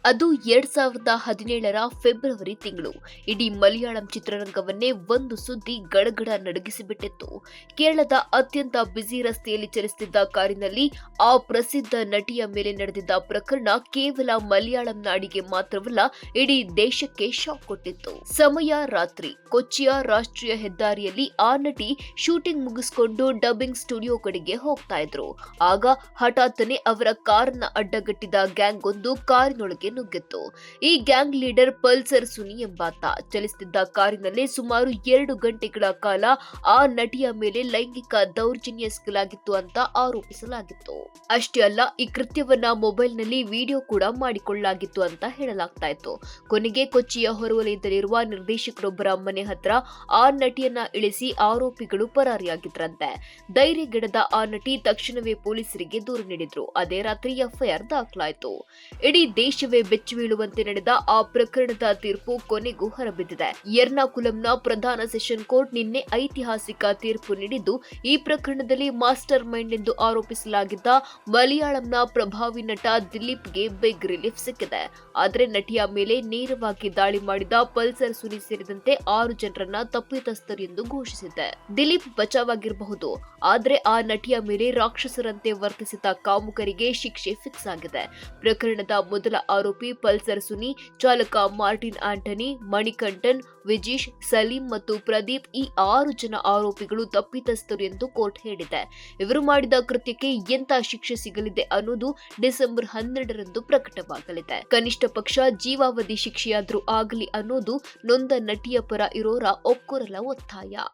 ಅದು 2017ರ ಫೆಬ್ರವರಿ ತಿಂಗಳು. ಇಡೀ ಮಲಯಾಳಂ ಚಿತ್ರರಂಗವನ್ನೇ ಒಂದು ಸುದ್ದಿ ಗಡಗಡ ನಡುಗಿಸಿಬಿಟ್ಟಿತ್ತು. ಕೇರಳದ ಅತ್ಯಂತ ಬ್ಯುಸಿ ರಸ್ತೆಯಲ್ಲಿ ಚಲಿಸುತ್ತಿದ್ದ ಕಾರಿನಲ್ಲಿ ಆ ಪ್ರಸಿದ್ಧ ನಟಿಯ ಮೇಲೆ ನಡೆದಿದ್ದ ಪ್ರಕರಣ ಕೇವಲ ಮಲಯಾಳಂ ನಾಡಿಗೆ ಮಾತ್ರವಲ್ಲ, ಇಡೀ ದೇಶಕ್ಕೆ ಶಾಕ್ ಕೊಟ್ಟಿತ್ತು. ಸಮಯ ರಾತ್ರಿ. ಕೊಚ್ಚಿಯ ರಾಷ್ಟ್ರೀಯ ಹೆದ್ದಾರಿಯಲ್ಲಿ ಆ ನಟಿ ಶೂಟಿಂಗ್ ಮುಗಿಸಿಕೊಂಡು ಡಬ್ಬಿಂಗ್ ಸ್ಟುಡಿಯೋ ಕಡೆಗೆ ಹೋಗ್ತಾ ಇದ್ರು. ಆಗ ಹಠಾತ್ತನೆ ಅವರ ಕಾರನ್ನ ಅಡ್ಡಗಟ್ಟಿದ ಗ್ಯಾಂಗ್ ಒಂದು ಕಾರಿನೊಳಗೆ ನುಗ್ಗಿತ್ತು. ಈ ಗ್ಯಾಂಗ್ ಲೀಡರ್ ಪಲ್ಸರ್ ಸುನಿ ಎಂಬಾತ. ಚಲಿಸುತ್ತಿದ್ದ ಕಾರಿನಲ್ಲೇ ಸುಮಾರು 2 ಗಂಟೆಗಳ ಕಾಲ ಆ ನಟಿಯ ಮೇಲೆ ಲೈಂಗಿಕ ದೌರ್ಜನ್ಯ ಎಸಗಲಾಗಿತ್ತು ಅಂತ ಆರೋಪಿಸಲಾಗಿತ್ತು. ಅಷ್ಟೇ ಅಲ್ಲ, ಈ ಕೃತ್ಯವನ್ನ ಮೊಬೈಲ್ನಲ್ಲಿ ವಿಡಿಯೋ ಕೂಡ ಮಾಡಿಕೊಳ್ಳಲಾಗಿತ್ತು ಅಂತ ಹೇಳಲಾಗ್ತಾ ಇತ್ತು. ಕೊನೆಗೆ ಕೊಚ್ಚಿಯ ಹೊರವಲಯದಲ್ಲಿರುವ ನಿರ್ದೇಶಕರೊಬ್ಬರ ಮನೆ ಹತ್ರ ಆ ನಟಿಯನ್ನ ಇಳಿಸಿ ಆರೋಪಿಗಳು ಪರಾರಿಯಾಗಿದ್ರಂತೆ. ಧೈರ್ಯಗೆಡದ ಆ ನಟಿ ತಕ್ಷಣವೇ ಪೊಲೀಸರಿಗೆ ದೂರು ನೀಡಿದ್ರು. ಅದೇ ರಾತ್ರಿ ಎಫ್ಐಆರ್ ದಾಖಲಾಯಿತು. ಇಡೀ ದೇಶವೇ ಬೆಚ್ಚಿ ಬೀಳುವಂತೆ ನಡೆದ ಆ ಪ್ರಕರಣದ ತೀರ್ಪು ಕೊನೆಗೂ ಹೊರಬಿದ್ದಿದೆ. ಎರ್ನಾಕುಲಂನ ಪ್ರಧಾನ ಸೆಷನ್ ಕೋರ್ಟ್ ನಿನ್ನೆ ಐತಿಹಾಸಿಕ ತೀರ್ಪು ನೀಡಿದ್ದು, ಈ ಪ್ರಕರಣದಲ್ಲಿ ಮಾಸ್ಟರ್ ಮೈಂಡ್ ಎಂದು ಆರೋಪಿಸಲಾಗಿದ್ದ ಮಲಯಾಳಂನ ಪ್ರಭಾವಿ ನಟ ದಿಲೀಪ್ಗೆ ಬಿಗ್ ರಿಲೀಫ್ ಸಿಕ್ಕಿದೆ. ಆದರೆ ನಟಿಯ ಮೇಲೆ ನೇರವಾಗಿ ದಾಳಿ ಮಾಡಿದ ಪಲ್ಸರ್ ಸುನಿ ಸೇರಿದಂತೆ 6 ಜನರನ್ನ ತಪ್ಪಿತಸ್ಥರು ಎಂದು ಘೋಷಿಸಿದೆ. ದಿಲೀಪ್ ಬಚಾವಾಗಿರಬಹುದು, ಆದರೆ ಆ ನಟಿಯ ಮೇಲೆ ರಾಕ್ಷಸರಂತೆ ವರ್ತಿಸಿದ ಕಾಮುಕರಿಗೆ ಶಿಕ್ಷೆ ಫಿಕ್ಸ್ ಆಗಿದೆ. ಪ್ರಕರಣದ ಮೊದಲ ಆರೋಪಿ ಪಲ್ಸರ್ ಸುನಿ, ಚಾಲಕ ಮಾರ್ಟಿನ್ ಆಂಟನಿ, ಮಣಿಕಂಠನ್, ವಿಜೀಶ್, ಸಲೀಂ ಮತ್ತು ಪ್ರದೀಪ್ ಈ 6 ಜನ ಆರೋಪಿಗಳು ತಪ್ಪಿತಸ್ಥರು ಎಂದು ಕೋರ್ಟ್ ಹೇಳಿದೆ. ಇವರು ಮಾಡಿದ ಕೃತ್ಯಕ್ಕೆ ಎಂಥ ಶಿಕ್ಷೆ ಸಿಗಲಿದೆ ಅನ್ನೋದು ಡಿಸೆಂಬರ್ 12ರಂದು ಪ್ರಕಟವಾಗಲಿದೆ. ಕನಿಷ್ಠ ಪಕ್ಷ ಜೀವಾವಧಿ ಶಿಕ್ಷೆಯಾದ್ರೂ ಆಗಲಿ ಅನ್ನೋದು ನೊಂದ ನಟಿಯ ಪರ ಇರೋರ ಒಕ್ಕೊರಲ ಒತ್ತಾಯ.